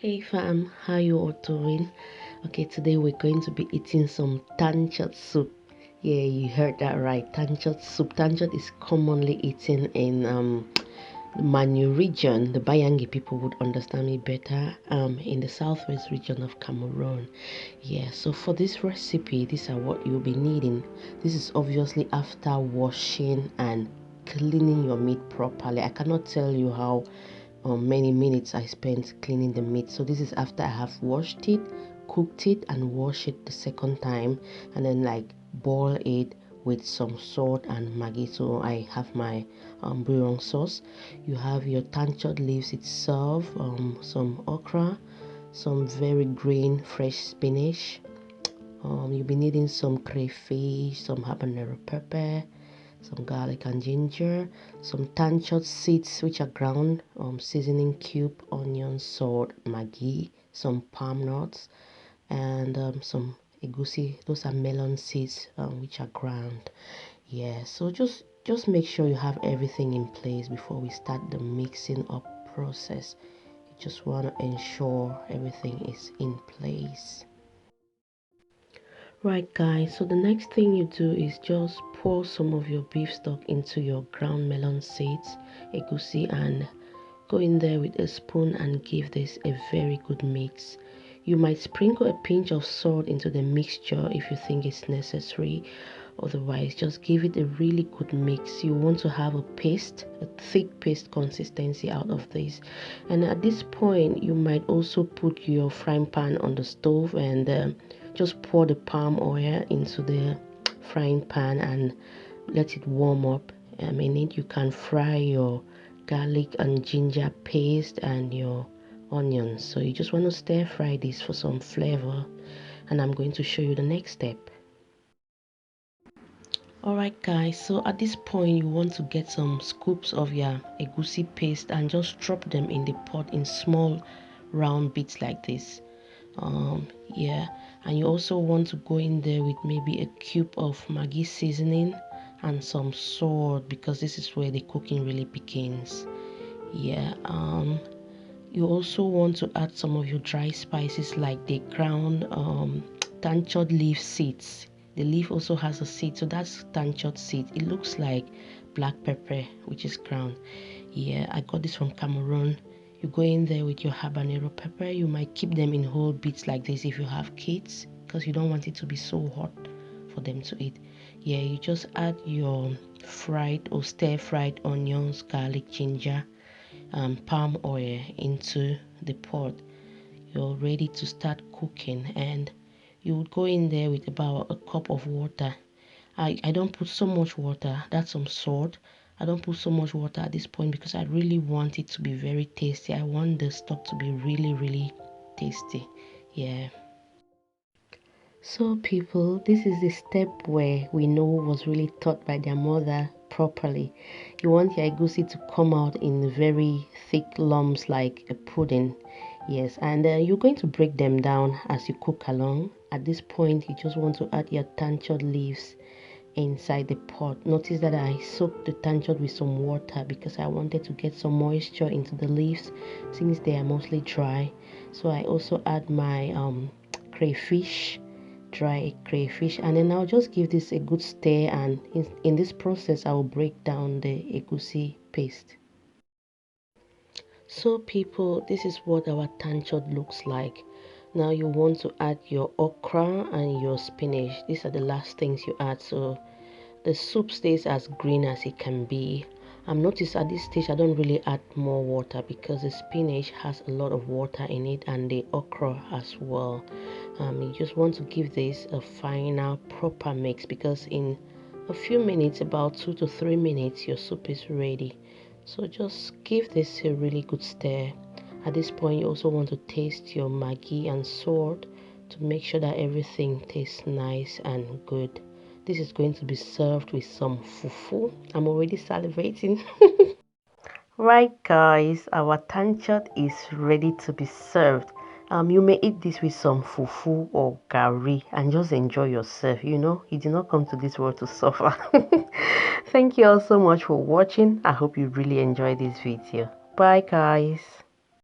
Hey fam, how you all doing? Okay, today we're going to be eating some Tantchot soup. Yeah, you heard that right. Tantchot soup. Tantchot is commonly eaten in the Manu region. The Bayangi people would understand me better. In the southwest region of Cameroon. Yeah, so for this recipe, these are what you'll be needing. This is obviously after washing and cleaning your meat properly. I cannot tell you how many minutes I spent cleaning the meat. So this is after I have washed it, cooked it, and washed it the second time, and then like boil it with some salt and maggi. So I have my bouillon sauce. You have your tanchot leaves itself, some okra, some very green fresh spinach. You'll be needing some crayfish, some habanero pepper, some garlic and ginger, some tanchot seeds which are ground, seasoning cube, onion, salt, maggi, some palm nuts, and some egusi. Those are melon seeds which are ground. Yeah, so just make sure you have everything in place before we start the mixing up process. You just want to ensure everything is in place. Right guys, so the next thing you do is just pour some of your beef stock into your ground melon seeds, egusi, and go in there with a spoon and give this a very good mix. You might sprinkle a pinch of salt into the mixture if you think it's necessary. Otherwise, just give it a really good mix. You want to have a paste, a thick paste consistency out of this. And at this point, you might also put your frying pan on the stove and just pour the palm oil into the frying pan and let it warm up. A minute, you can fry your garlic and ginger paste and your onions. So you just want to stir fry this for some flavor, and I'm going to show you the next step. Alright guys, so at this point you want to get some scoops of your egusi paste and just drop them in the pot in small round bits like this. Yeah, and you also want to go in there with maybe a cube of maggi seasoning and some salt, because this is where the cooking really begins. Yeah, you also want to add some of your dry spices like the ground tanchot leaf seeds. The leaf also has a seed, so that's tanchot seed. It looks like black pepper, which is ground. Yeah, I got this from Cameroon. You go in there with your habanero pepper. You might keep them in whole bits like this if you have kids, because you don't want it to be so hot for them to eat. Yeah, you just add your fried or stir fried onions, garlic, ginger, palm oil into the pot. You're ready to start cooking, and you would go in there with about a cup of water. I don't put so much water. That's some salt. I don't put so much water at this point because I really want it to be very tasty. I want the stock to be really tasty. Yeah. So people, this is the step where we know was really taught by their mother properly. You want your egusi to come out in very thick lumps like a pudding. Yes, and you're going to break them down as you cook along. At this point, you just want to add your tanchot leaves inside the pot. Notice that I soaked the tanchot with some water because I wanted to get some moisture into the leaves since they are mostly dry. So I also add my crayfish, dry crayfish, and then I'll just give this a good stir, and in this process I will break down the egusi paste. So people, this is what our tanchot looks like. Now you want to add your okra and your spinach. These are the last things you add, so the soup stays as green as it can be. Notice at this stage I don't really add more water because the spinach has a lot of water in it and the okra as well. You just want to give this a final proper mix, because in a few minutes, about 2 to 3 minutes, your soup is ready. So just give this a really good stir. At this point you also want to taste your maggi and salt to make sure that everything tastes nice and good. This is going to be served with some fufu. I'm already salivating. Right guys, our tanchot is ready to be served. You may eat this with some fufu or gari and just enjoy yourself. You know, you did not come to this world to suffer. Thank you all so much for watching. I hope you really enjoyed this video. Bye guys.